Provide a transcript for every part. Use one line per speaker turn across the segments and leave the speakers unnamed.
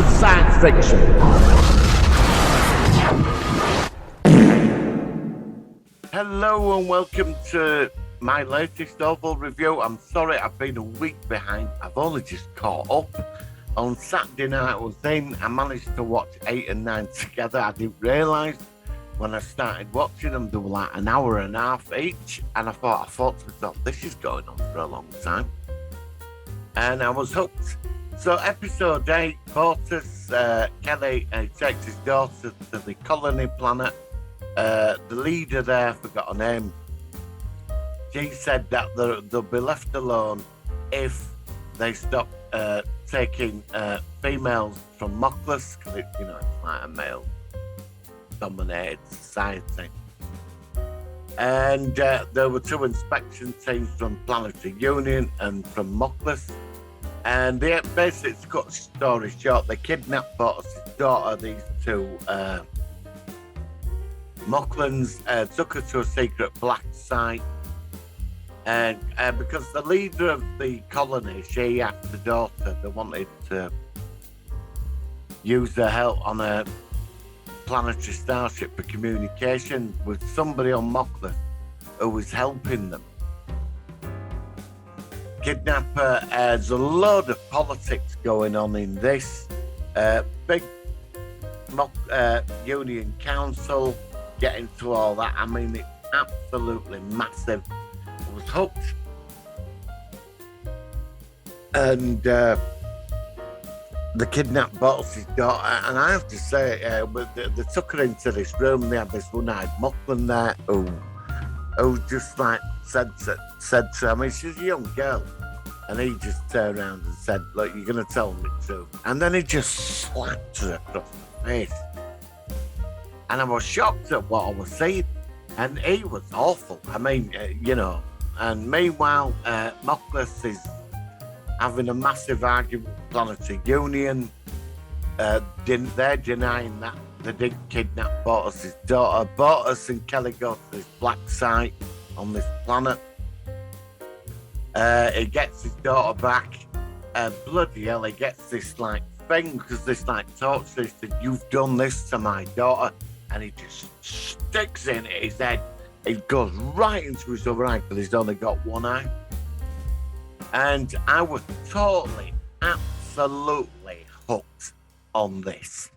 of science fiction.
Hello and welcome to my latest Orville review. I'm sorry I've been a week behind. I've only just caught up. On Saturday night I managed to watch 8 and 9 together. I didn't realise when I started watching them, they were like an hour and a half each. And I thought to myself, this is going on for a long time. And I was hooked. So episode 8, Portus, Kelly takes his daughter to the colony planet. The leader there, forgot her name, she said that they'll be left alone if they stop taking females from Mockless, because it's like a male-dominated society. And there were 2 inspection teams from Planetary Union and from Mockless. And they basically, to cut the story short, they kidnapped Portus' daughter, these 2 Mocklans, took her to a secret black site. And because the leader of the colony, she asked the daughter, they wanted to use their help on a planetary starship for communication with somebody on Mockless who was helping them. Kidnapper, there's a load of politics going on in this. Big Union Council, get into all that. I mean, it's absolutely massive. I was hooked. And the kidnapped Portus' daughter, and I have to say, they took her into this room. They had this one-eyed Muckman there who just like said to her, I mean, she's a young girl, and he just turned around and said, look, you're going to tell me too. And then he just slapped her across the face. And I was shocked at what I was seeing. And he was awful. I mean, and meanwhile, Mockless is having a massive argument with Planetary Union. They're denying that they didn't kidnap Portus' daughter. Portus and Kelly go to this black site on this planet. He gets his daughter back. Bloody hell, he gets this like thing, because this like torture said, you've done this to my daughter. And he just sticks in his head. It goes right into his other eye, because he's only got one eye. And I was totally, absolutely hooked on this.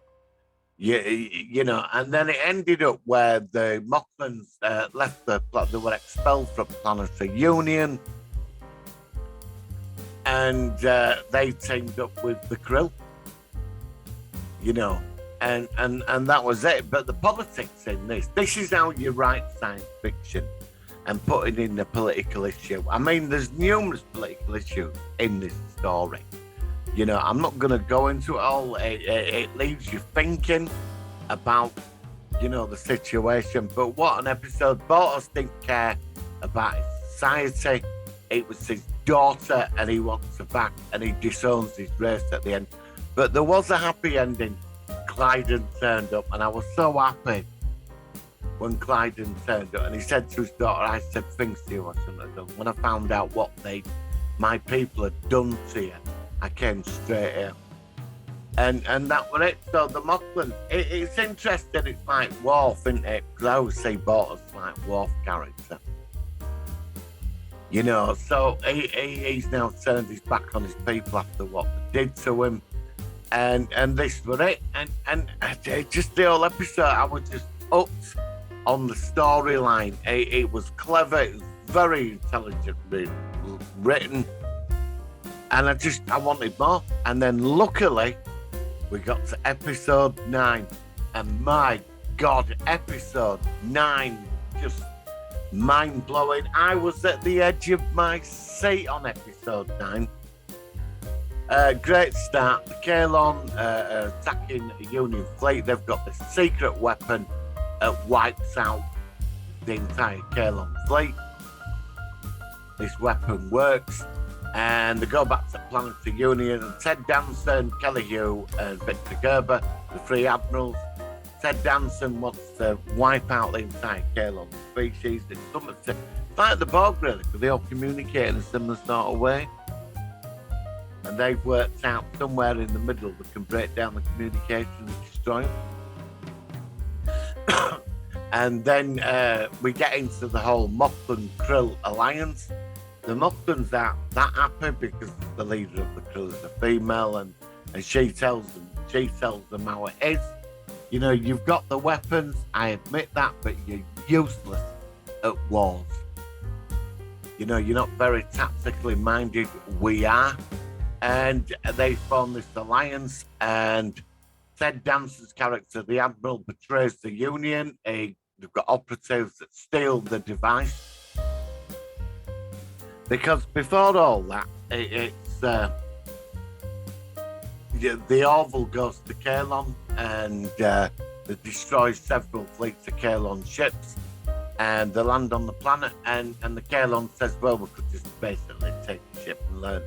And then it ended up where the Mocklans left they were expelled from Planetary Union. And they teamed up with the Krill. And that was it. But the politics in this is how you write science fiction and put it in a political issue. I mean, there's numerous political issues in this story. I'm not going to go into it all. It leaves you thinking about, the situation. But what an episode. Portus didn't care about his society. It was his daughter, and he wants her back, and he disowns his race at the end. But there was a happy ending. Clyden turned up, and I was so happy when Clyden turned up, and he said to his daughter, I said things to you I shouldn't have done. When I found out what my people had done to you, I came straight here. And that was it. So the Mocklin, it's interesting. It's like Worf, isn't it? Because I always say Portus like Worf character. So he's now turned his back on his people after what they did to him. And this was it. And just the whole episode, I was just hooked on the storyline. It was clever. It was very intelligently written. And I wanted more. And then luckily, we got to episode 9. And my God, episode 9, just mind-blowing. I was at the edge of my seat on episode 9. Great start. The Kalon attacking the Union fleet. They've got this secret weapon that wipes out the entire Kalon fleet. This weapon works, and they go back to Planetary Union. And Ted Danson, Kelly Hugh, and Victor Gerber, the 3 admirals. Ted Danson wants to wipe out the entire Kalon species. It's something like the Borg, really, because they all communicate in a similar sort of way. and they've worked out somewhere in the middle that can break down the communication and destroy them. And then we get into the whole Moclan Krill alliance. The Moclans aren't that happy because the leader of the Krill is a female, and she tells them how it is. You know, you've got the weapons, I admit that, but you're useless at wars. You know, you're not very tactically minded. We are. And they form this alliance, and Ted Danson's character, the Admiral, betrays the Union. They've got operatives that steal the device. Because before all that, it's the Orville goes to Kalon, and they destroy several fleets of Kalon ships, and they land on the planet, and the Kalon says, well, we could just basically take the ship and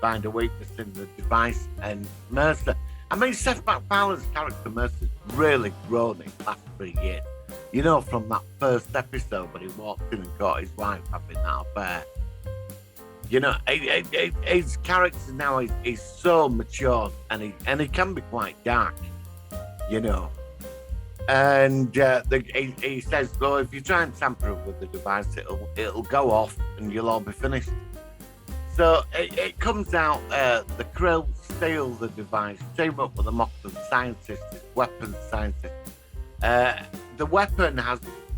find a weakness in the device. And Mercer, I mean, Seth MacFarlane's character Mercer's really grown in the last 3 years. You know, from that first episode when he walked in and caught his wife having that affair. You know, his character now is so mature, and he can be quite dark, you know. And he says, well, if you try and tamper with the device, it'll go off and you'll all be finished. So it comes out, the Krill steal the device, team up with the Moclan scientist, this weapons scientist. The weapon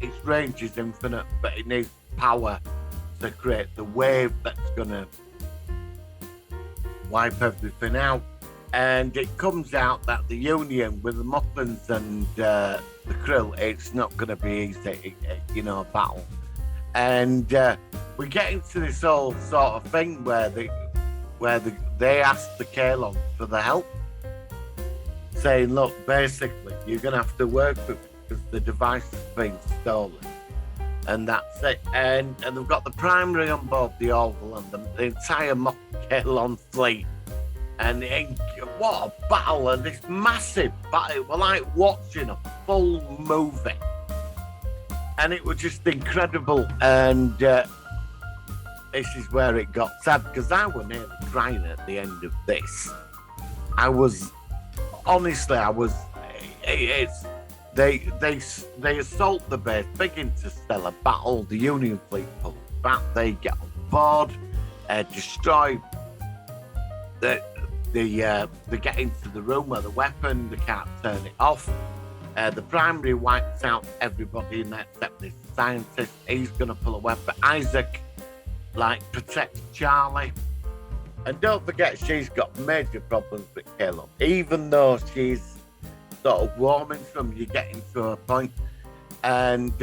its range is infinite, but it needs power to create the wave that's going to wipe everything out. And it comes out that the Union with the Moclans and the Krill, it's not going to be easy, you know, battle. And we get into this whole sort of thing where they ask the Kalon for the help, saying, look, basically, you're going to have to work with it because the device has been stolen. And that's it. And they've got the primary on board the Orville and the entire Kalon fleet. And what a battle, and this massive battle. We're like watching a full movie. And it was just incredible. And this is where it got sad, because I was nearly crying at the end of this. They assault the base, big interstellar battle. The Union fleet pulls back. They get on board, destroy they get into the room where the weapon, they can't turn it off. The primary wipes out everybody in there except this scientist. He's going to pull a weapon. Isaac, protects Charlie. And don't forget, she's got major problems with Kalon. Even though she's sort of warming from, you're getting to her point. And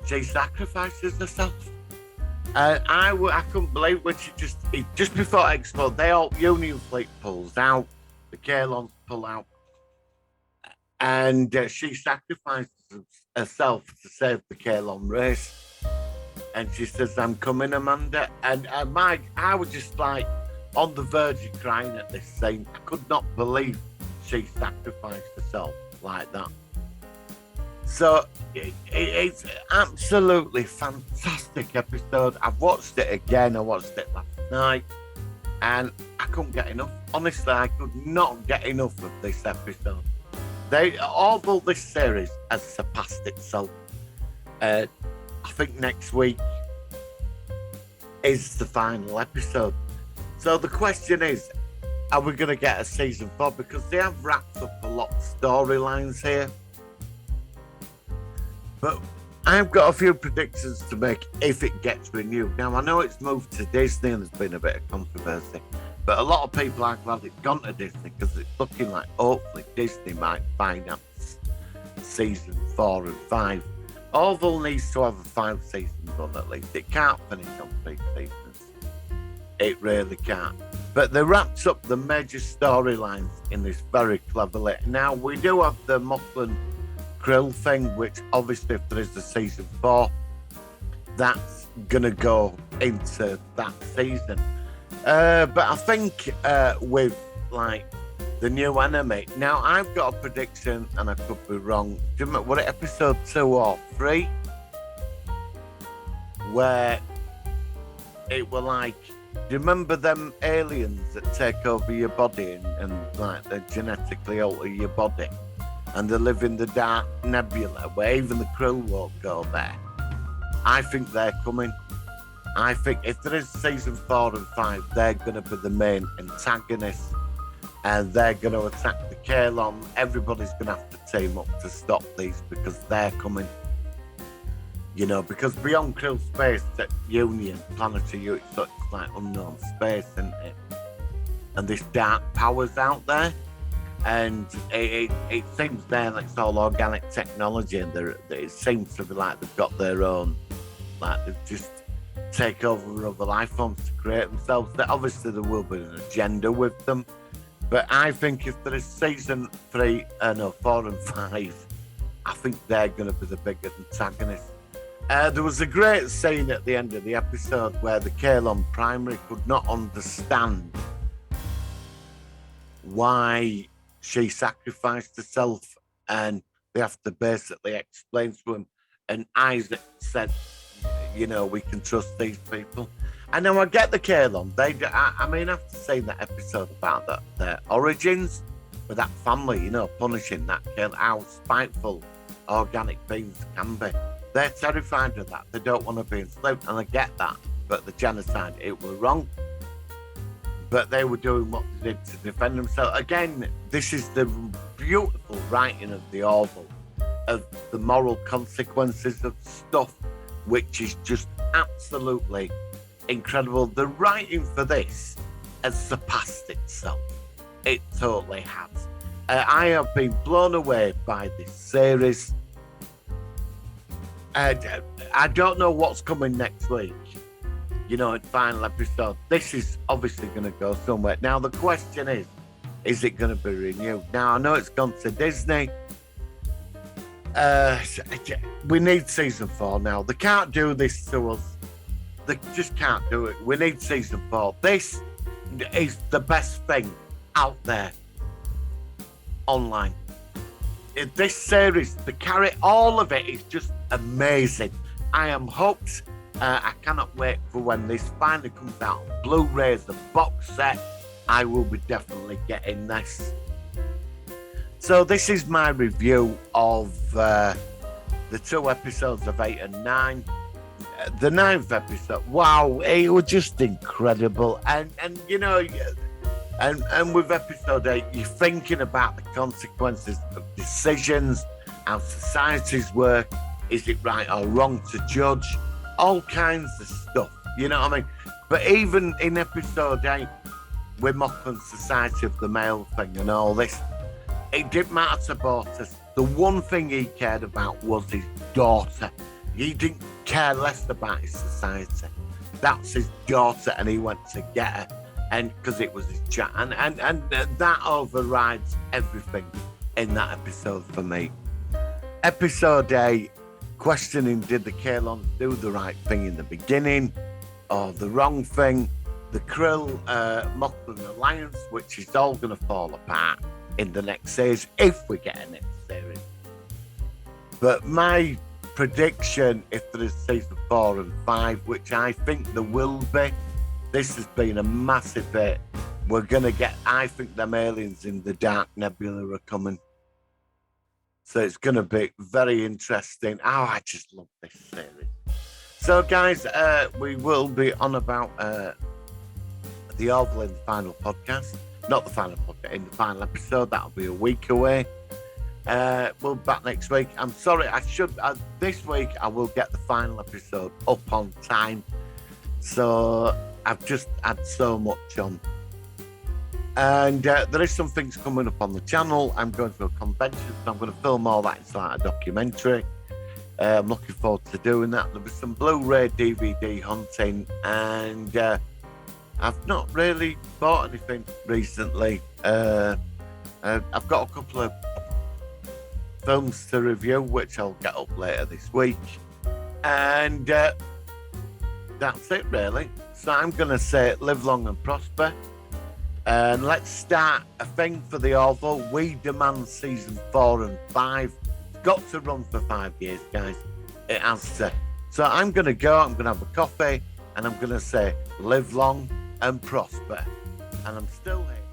she sacrifices herself. I couldn't believe when she just before it exploded, the whole Union fleet pulls out, the Kalons pull out, and she sacrifices herself to save the Kalon race. And she says, I'm coming, Amanda. And I was just on the verge of crying at this scene. I could not believe she sacrificed herself like that. So it's absolutely fantastic episode. I've watched it again. I watched it last night, and I couldn't get enough. Honestly, I could not get enough of this episode. Although this series has surpassed itself, I think next week is the final episode. So the question is, are we going to get a season 4? Because they have wrapped up a lot of storylines here. But I've got a few predictions to make if it gets renewed. Now, I know it's moved to Disney and there's been a bit of controversy, but a lot of people are glad it's gone to Disney because it's looking like hopefully Disney might finance season 4 and 5. Orville needs to have a 5 seasons on at least. It can't finish on 3 seasons. It really can't. But they wrapped up the major storylines in this very cleverly. Now, we do have the Moclan Krill thing, which obviously if there is a season 4, that's gonna go into that season. But I think with the new enemy, now I've got a prediction and I could be wrong. Do you remember, what episode 2 or 3? Where it were Do you remember them aliens that take over your body and like they genetically alter your body? And they live in the dark nebula where even the Krill won't go there. I think they're coming. I think if there is season 4 and 5, they're going to be the main antagonists and they're going to attack the Kalon. Everybody's going to have to team up to stop these because they're coming. You know, because beyond Krill space, that Union, planetary, it's like unknown space, isn't it? And this dark power's out there. And it seems there that it's all organic technology, and it seems to be like they've got their own, like they've just take over other life forms to create themselves. That obviously there will be an agenda with them, but I think if there is season 4 and 5, I think they're going to be the big antagonists. There was a great scene at the end of the episode where the Kalon primary could not understand why she sacrificed herself, and they have to basically explain to him. And Isaac said, you know, we can trust these people. And now I get the Kalon. I mean, after seeing that episode about their origins with that family, you know, punishing that Kalon, how spiteful organic beings can be. They're terrified of that. They don't want to be enslaved, and I get that. But the genocide, it was wrong. But they were doing what they did to defend themselves. Again, this is the beautiful writing of the Orville, of the moral consequences of stuff, which is just absolutely incredible. The writing for this has surpassed itself. It totally has. I have been blown away by this series. I don't know what's coming next week. You know, in final episode, this is obviously going to go somewhere. Now, the question is it going to be renewed? Now, I know it's gone to Disney. We need season 4 now. They can't do this to us. They just can't do it. We need season 4. This is the best thing out there online. This series, the carry, all of it is just amazing. I am hooked. I cannot wait for when this finally comes out on Blu-ray as a box set. I will be definitely getting this. So this is my review of the 2 episodes of 8 and 9. The 9th episode, wow, it was just incredible. And you know, and with episode 8, you're thinking about the consequences of decisions, how societies work. Is it right or wrong to judge? All kinds of stuff, you know what I mean? But even in episode 8, we're mocking society of the male thing and all this. It didn't matter to Bortus. The one thing he cared about was his daughter. He didn't care less about his society. That's his daughter, and he went to get her, and because it was his chat, and that overrides everything in that episode for me. Episode 8. Questioning, did the Kalons do the right thing in the beginning or the wrong thing? The Krill Mocklin Alliance, which is all going to fall apart in the next series, if we get a next series. But my prediction, if there is season 4 and 5, which I think there will be, this has been a massive hit. We're going to get, I think them aliens in the Dark Nebula are coming. So it's going to be very interesting. Oh, I just love this series. So, guys, we will be on about the Orville in the final podcast. Not the final podcast, in the final episode. That'll be a week away. We'll be back next week. I'm sorry, this week I will get the final episode up on time. So I've just had so much on. And there is some things coming up on the channel. I'm going to a convention, so I'm going to film all that into like a documentary. I'm looking forward to doing that. There'll be some Blu-ray DVD hunting, and I've not really bought anything recently. I've got a couple of films to review, which I'll get up later this week. And that's it, really. So I'm going to say live long and prosper. And let's start a thing for the Orville. We demand season 4 and 5. It's got to run for 5 years, guys. It has to. So I'm going to go. I'm going to have a coffee. and I'm going to say live long and prosper. And I'm still here.